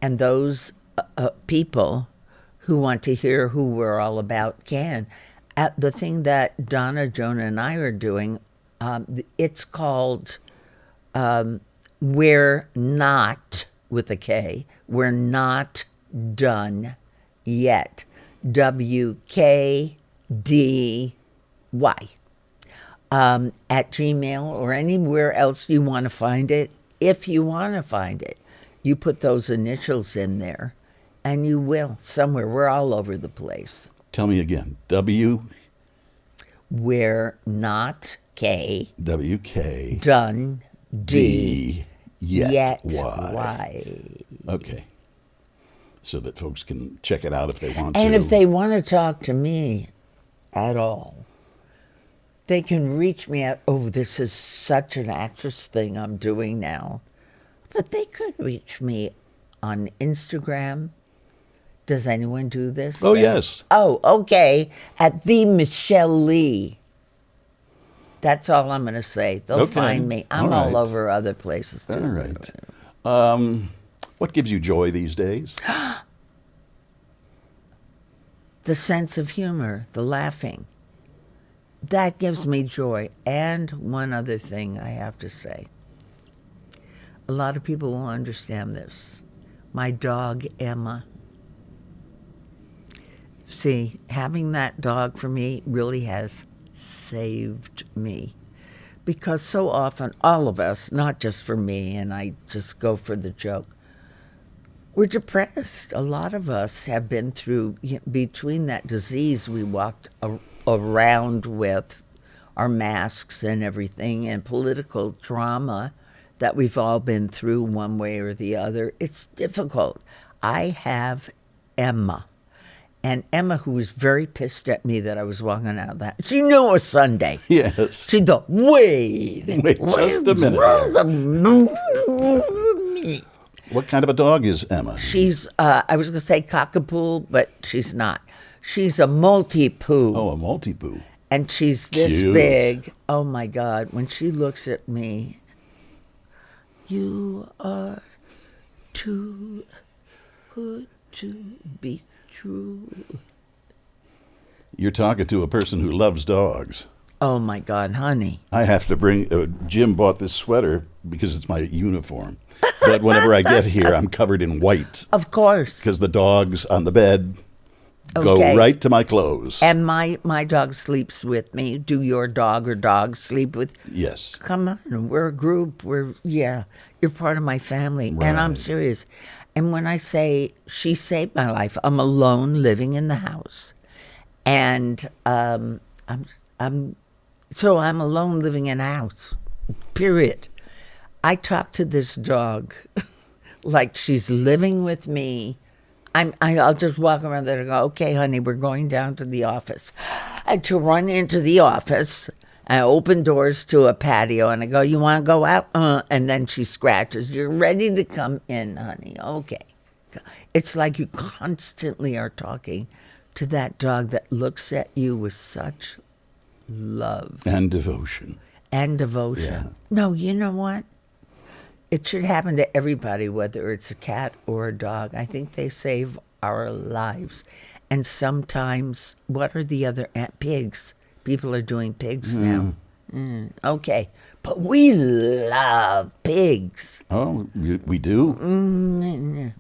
And those people who want to hear who we're all about can. The thing that Donna, Joan, and I are doing, it's called We're Not, with a K, We're Not Done Yet. WKDY. At Gmail or anywhere else you want to find it. If you want to find it, you put those initials in there, and you will somewhere. We're all over the place.
Tell me again.
We're not K.
WK.
Done D.
Yet
Y.
Okay. So that folks can check it out if they want to.
And if they want to talk to me at all, they can reach me at, this is such an actress thing I'm doing now. But they could reach me on Instagram. Does anyone do this?
Oh, yes.
Oh, okay. At the Michele Lee. That's all I'm going to say. They'll find me. I'm all over other places, too.
All right. What gives you joy these days?
The sense of humor, the laughing. That gives me joy. And one other thing I have to say. A lot of people will understand this. My dog, Emma. See, having that dog for me really has saved me. Because so often, all of us, not just for me, and I just go for the joke, we're depressed. A lot of us have been through, between that disease we walked around with, our masks and everything, and political drama that we've all been through one way or the other. It's difficult. I have Emma. And Emma, who was very pissed at me that I was walking out of that, she knew it was Sunday.
Yes.
She thought, wait
just a minute here. What kind of a dog is Emma?
She's, I was going to say cockapoo, but she's not. She's a multi-poo.
Oh, a multi-poo.
And she's this
Cute.
big. Oh, my God. When she looks at me, you are too good to be true.
You're talking to a person who loves dogs.
Oh, my God, honey.
I have to bring, Jim bought this sweater because it's my uniform. But whenever I get here, I'm covered in white.
Of course.
Because the dogs on the bed go
Okay.
right to my clothes.
And my dog sleeps with me. Do your dog or dogs sleep with?
Yes.
Come on, we're a group. You're part of my family. And I'm
Right.
serious. And when I say she saved my life, I'm alone living in the house. And I'm alone living in a house, period. I talk to this dog like she's living with me. I'll just walk around there and go, okay, honey, we're going down to the office. And to run into the office, I open doors to a patio, and I go, you want to go out? And then she scratches. You're ready to come in, honey. Okay. It's like you constantly are talking to that dog that looks at you with such love.
And devotion.
And devotion.
Yeah.
No, you know what? It should happen to everybody, whether it's a cat or a dog. I think they save our lives. And sometimes, what are the other pigs? People are doing pigs now. Okay. But we love pigs.
Oh, we do?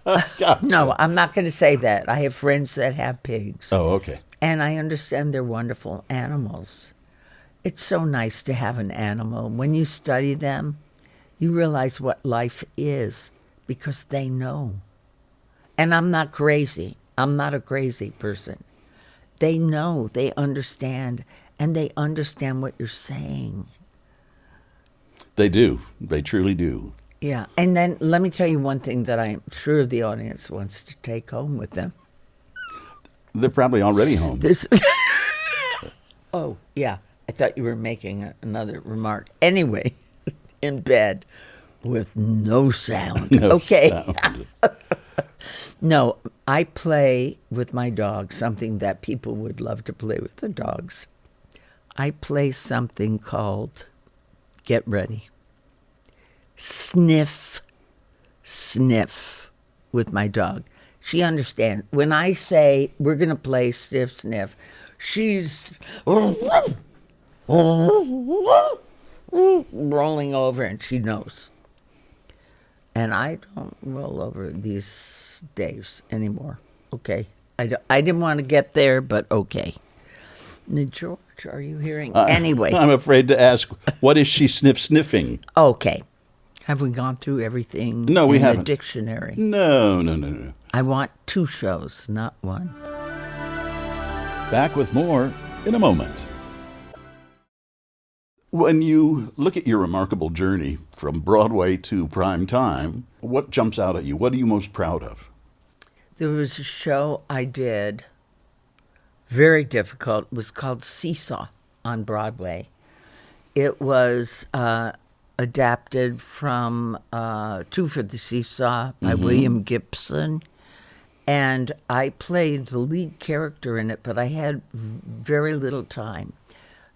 Gotcha.
No, I'm not going to say that. I have friends that have pigs.
Oh, okay.
And I understand they're wonderful animals. It's so nice to have an animal. When you study them, you realize what life is because they know. And I'm not crazy. I'm not a crazy person. They know, they understand, and they understand what you're saying.
They do. They truly do.
Yeah. And then let me tell you one thing that I'm sure the audience wants to take home with them.
They're probably already home.
This. Oh, yeah. I thought you were making another remark. Anyway, in bed with no sound.
No
okay.
sound.
No, I play with my dog something that people would love to play with their dogs. I play something called, get ready, sniff, sniff with my dog. She understands. When I say we're going to play sniff, sniff, she's rolling over and she knows. And I don't roll over these days anymore. Okay. I didn't want to get there, but okay. Now, George, are you hearing? Anyway.
I'm afraid to ask, what is she sniffing?
Okay. Have we gone through everything
No, we
in
haven't.
the dictionary?
No.
I want 2 shows, not 1.
Back with more in a moment. When you look at your remarkable journey from Broadway to prime time, what jumps out at you? What are you most proud of?
There was a show I did, very difficult. It was called Seesaw on Broadway. It was adapted from Two for the Seesaw by William Gibson. And I played the lead character in it, but I had very little time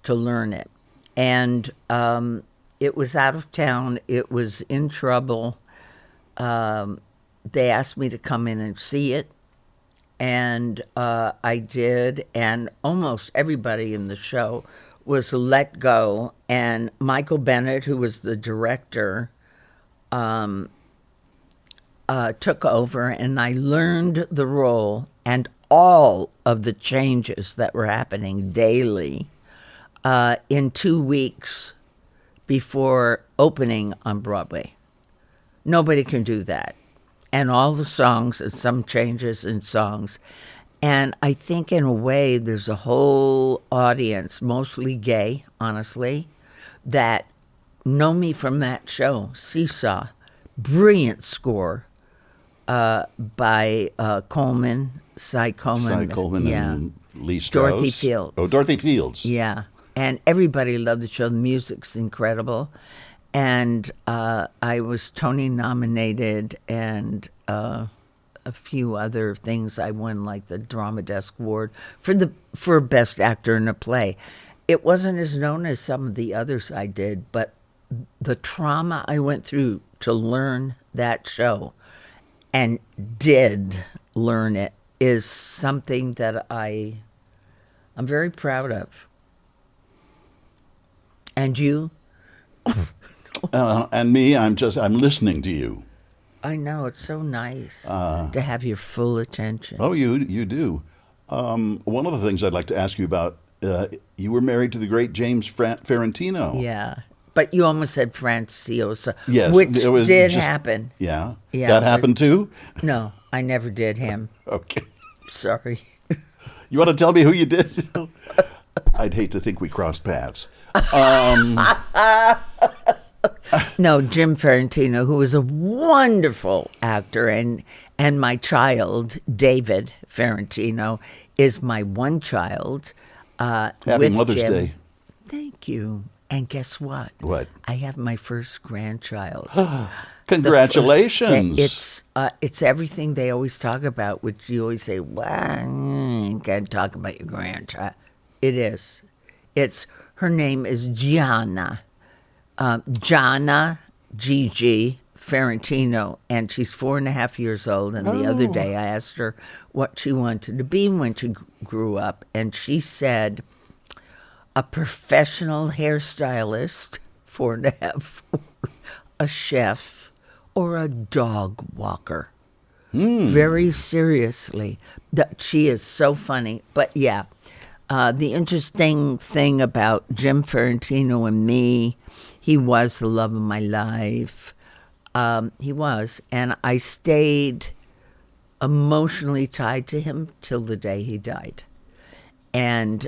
to learn it. And it was out of town. It was in trouble. They asked me to come in and see it. And I did. And almost everybody in the show was let go. And Michael Bennett, who was the director, took over, and I learned the role and all of the changes that were happening daily in 2 weeks before opening on Broadway. Nobody can do that. And all the songs and some changes in songs. And I think in a way there's a whole audience, mostly gay, honestly, that know me from that show, Seesaw. Brilliant score. By Coleman, Cy Coleman.
Cy Coleman
yeah.
and Lee Strauss.
Dorothy Fields.
Oh, Dorothy Fields.
Yeah. And everybody loved the show. The music's incredible. And I was Tony nominated and a few other things. I won like the Drama Desk Award for Best Actor in a Play. It wasn't as known as some of the others I did, but the trauma I went through to learn that show and did learn it is something that I'm very proud of. And you?
And me, I'm listening to you.
I know, it's so nice to have your full attention.
Oh, you do. One of the things I'd like to ask you about, you were married to the great James Ferrantino.
Yeah. But you almost said Franciosa,
Yes,
which
it was
did
just-
happen.
Yeah?
Yeah,
That
but-
happened too?
No, I never did him.
Okay.
Sorry.
You want to tell me who you did? I'd hate to think we crossed paths.
No, Jim Ferrantino, who was a wonderful actor, and my child, David Ferrantino, is my one child.
Happy
with
Mother's
Jim.
Day.
Thank you. And guess what?
What?
I have my first grandchild.
Congratulations.
It's everything they always talk about, which you always say, well, you can't talk about your grandchild. It is. Her name is Gianna. Gianna Gigi Ferrantino, and she's 4.5 years old. And the other day I asked her what she wanted to be when she grew up, and she said, a professional hairstylist, 4.5, a chef, or a dog walker. Very seriously. She is so funny. But yeah, the interesting thing about Jim Ferrantino and me, he was the love of my life. He was. And I stayed emotionally tied to him till the day he died. And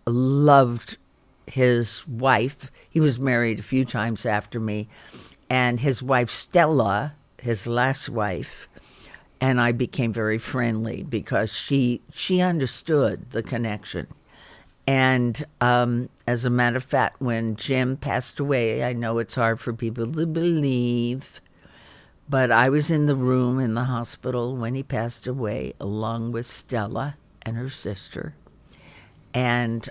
loved his wife. He was married a few times after me. And his wife, Stella, his last wife, and I became very friendly because she understood the connection. And as a matter of fact, when Jim passed away, I know it's hard for people to believe, but I was in the room in the hospital when he passed away, along with Stella and her sister. And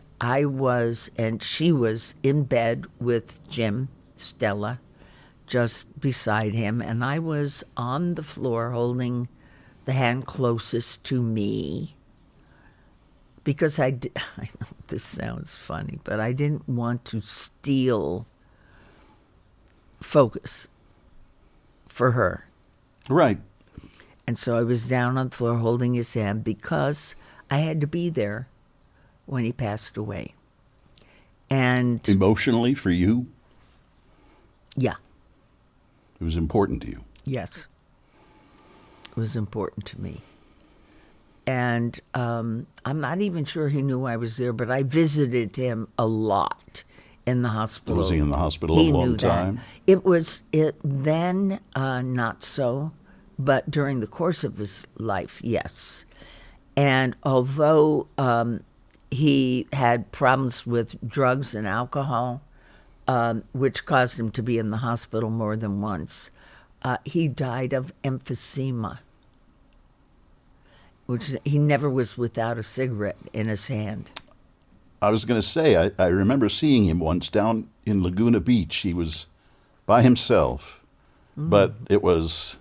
she was in bed with Jim, Stella, just beside him, and I was on the floor holding the hand closest to me because I know this sounds funny, but I didn't want to steal focus for her.
Right.
And so I was down on the floor holding his hand because I had to be there when he passed away. And
Emotionally for you,
yeah,
it was important to you.
yes, it was important to me. And I'm not even sure he knew I was there, but I visited him a lot in the hospital.
Was he in the hospital
He
a long
knew that.
time?
It was then not so, but during the course of his life, yes. And although he had problems with drugs and alcohol, which caused him to be in the hospital more than once, he died of emphysema, which he never was without a cigarette in his hand.
I was going to say, I remember seeing him once down in Laguna Beach. He was by himself, but it was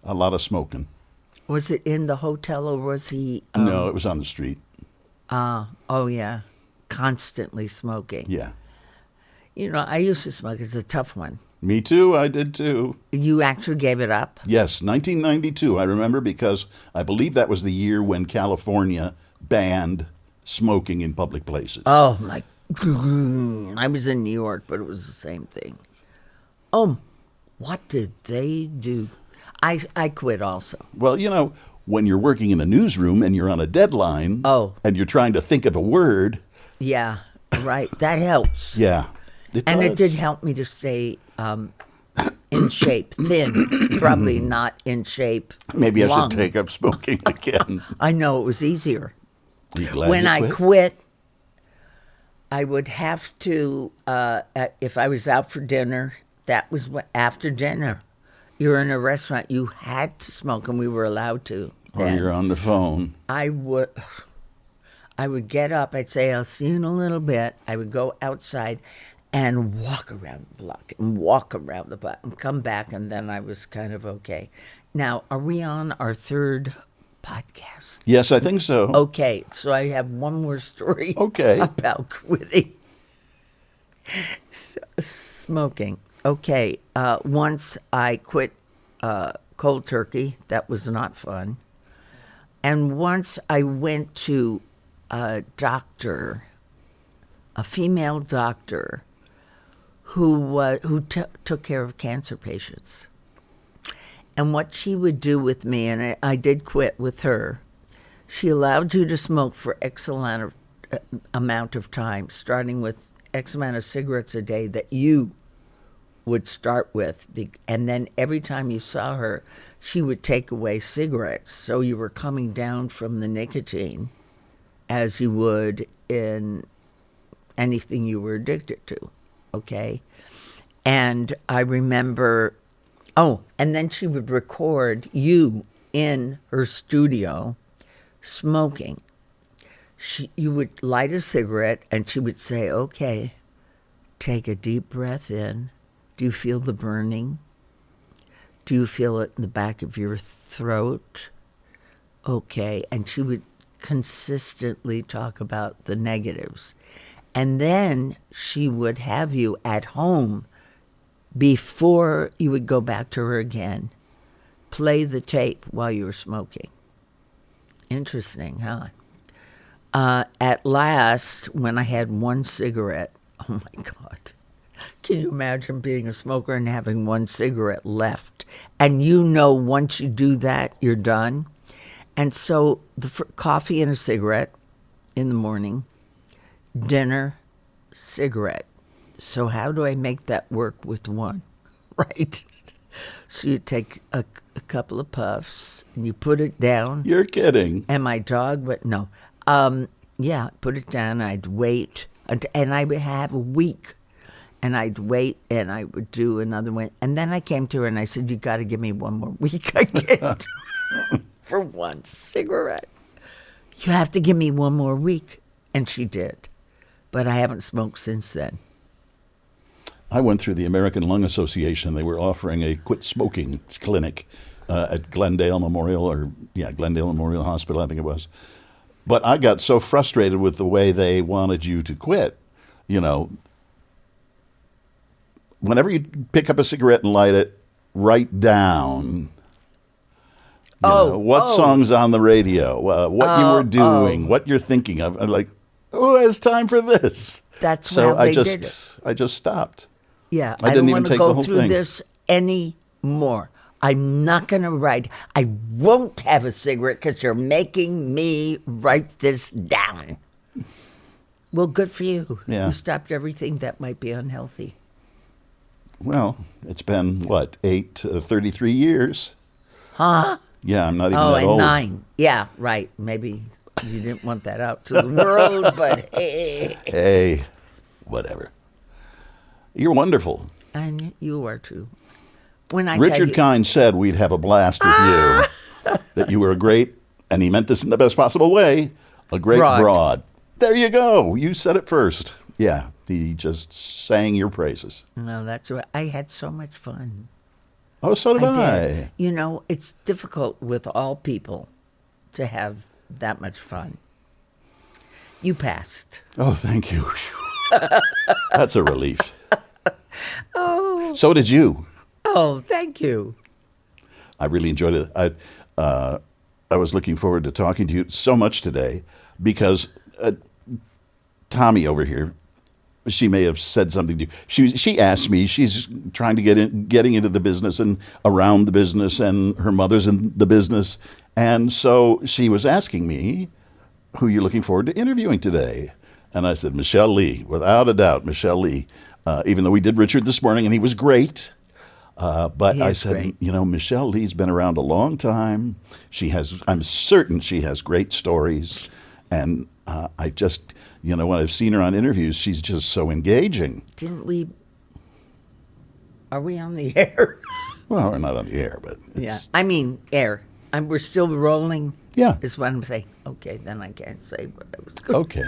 a lot of smoking.
Was it in the hotel or was he?
No, it was on the street.
Oh yeah, constantly smoking.
Yeah.
You know, I used to smoke. It's a tough one.
Me too. I did too.
You actually gave it up?
Yes, 1992. I remember because I believe that was the year when California banned smoking in public places.
Oh my! I was in New York, but it was the same thing. What did they do? I quit also.
Well, you know, when you're working in a newsroom and you're on a deadline, and you're trying to think of a word.
Yeah, right. That helps.
Yeah.
It did help me to stay in shape, thin, probably not in shape.
Maybe
long.
I should take up smoking again.
I know, it was easier.
Are you glad
when
you
I quit, I would have to, if I was out for dinner, that was after dinner. You're in a restaurant, you had to smoke, and we were allowed to.
Or you're on the phone.
I would get up, I'd say, I'll see you in a little bit. I would go outside and walk around the block and come back, and then I was kind of okay. Now, are we on our third podcast?
Yes, I think so.
Okay, so I have one more story about quitting smoking. Okay, once I quit cold turkey. That was not fun. And once I went to a doctor, a female doctor, who took care of cancer patients. And what she would do with me, and I did quit with her, she allowed you to smoke for X amount of time, starting with X amount of cigarettes a day that you would start with. And then every time you saw her, she would take away cigarettes. So you were coming down from the nicotine as you would in anything you were addicted to. Okay. And I remember, and then she would record you in her studio smoking. You would light a cigarette and she would say, okay, take a deep breath in. Do you feel the burning? Do you feel it in the back of your throat? Okay. And she would consistently talk about the negatives. And then she would have you at home before you would go back to her again. Play the tape while you were smoking. Interesting, huh? At last, when I had one cigarette, oh my God. Can you imagine being a smoker and having one cigarette left? And once you do that, you're done. And so coffee and a cigarette in the morning, dinner, cigarette. So how do I make that work with one? Right? So you take a couple of puffs and you put it down.
You're kidding.
And my dog, but no. Put it down. I'd wait. And I would have a week. And I'd wait and I would do another one. And then I came to her and I said, you got to give me one more week. I can't. For one cigarette. You have to give me one more week. And she did. But I haven't smoked since then.
I went through the American Lung Association. They were offering a quit smoking clinic at Glendale Memorial Hospital, I think it was. But I got so frustrated with the way they wanted you to quit. You know, whenever you pick up a cigarette and light it, write down what song's on the radio, what you were doing, what you're thinking of. I'm like, it's time for this.
That's
so
how they did it.
I just stopped.
Yeah,
I
I
didn't
don't
even
want to
take the
go
whole
through
thing.
this anymore. I'm not going to write. I won't have a cigarette because you're making me write this down. Well, good for you.
Yeah.
You stopped everything that might be unhealthy.
Well, it's been, 33 years?
Huh?
Yeah, I'm not even
Oh,
that
and
old.
9. Yeah, right. Maybe you didn't want that out to the world, but hey.
Hey, whatever. You're wonderful.
And you are too. When I
Richard
tell
Kind said we'd have a blast with you. That you were a great, and he meant this in the best possible way, a great broad. There you go. You said it first. Yeah, he just sang your praises.
No, that's right. I had so much fun.
Oh, so did I.
did. You know, it's difficult with all people to have that much fun. You passed.
Oh, thank you. That's a relief.
Oh.
So did you.
Oh, thank you.
I really enjoyed it. I was looking forward to talking to you so much today because Tommy over here, she may have said something to you. She asked me. She's trying to getting into the business and around the business, and her mother's in the business, and so she was asking me, "Who are you looking forward to interviewing today?" And I said, Michele Lee, without a doubt, Michele Lee. Even though we did Richard this morning, and he was great. But I said,
great.
Michele Lee's been around a long time. I'm certain she has great stories. And I just, when I've seen her on interviews, she's just so engaging.
Are we on the air?
Well, we're not on the air, but it's,
I mean, air. We're still rolling.
Yeah.
Is what I'm saying. Okay, then I can't say what I was going
okay.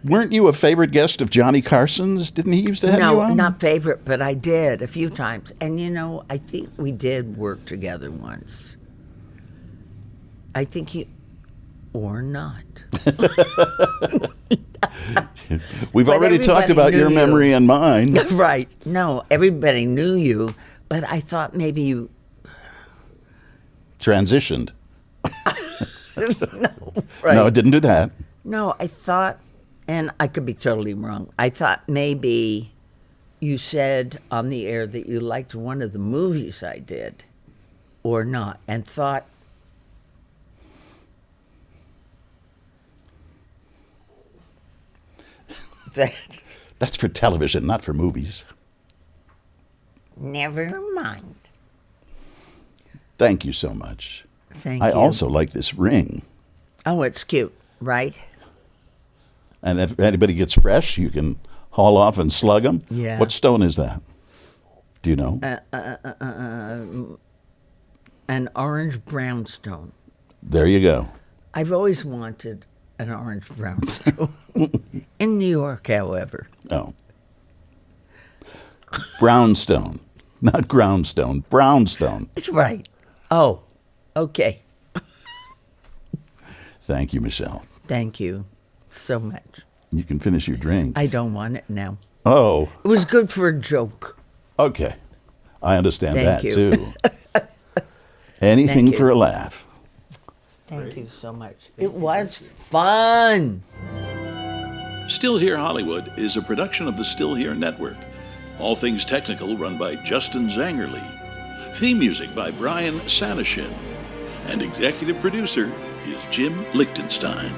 Weren't you a favorite guest of Johnny Carson's? Didn't he used to have you
No,
on?
not favorite, but I did a few times. And, I think we did work together once. I think or not.
We've
But
already talked
everybody
about your
knew you.
memory and mine.
Right. No, everybody knew you, but I thought maybe you...
Transitioned.
Right.
No, it didn't do that.
No, I thought, and I could be totally wrong, I thought maybe you said on the air that you liked one of the movies I did, or not, and thought...
That's for television, not for movies.
Never mind.
Thank you so much.
Thank
I
you.
also like this ring.
Oh, it's cute, right?
And if anybody gets fresh, you can haul off and slug them.
Yeah.
What stone is that? Do you know?
An orange brownstone.
There you go.
I've always wanted an orange brownstone. In New York, however.
Oh. Brownstone. Not groundstone. Brownstone.
It's right. Oh, okay.
Thank you, Michele.
Thank you so much.
You can finish your drink.
I don't want it now.
Oh,
It was good for a joke.
okay. I understand
Thank
that,
you.
too. Anything
Thank you.
for a laugh.
Thank you so much. It was fun.
Still Here Hollywood is a production of the Still Here Network. All things technical run by Justin Zangerly. Theme music by Brian Sanashin. And executive producer is Jim Lichtenstein.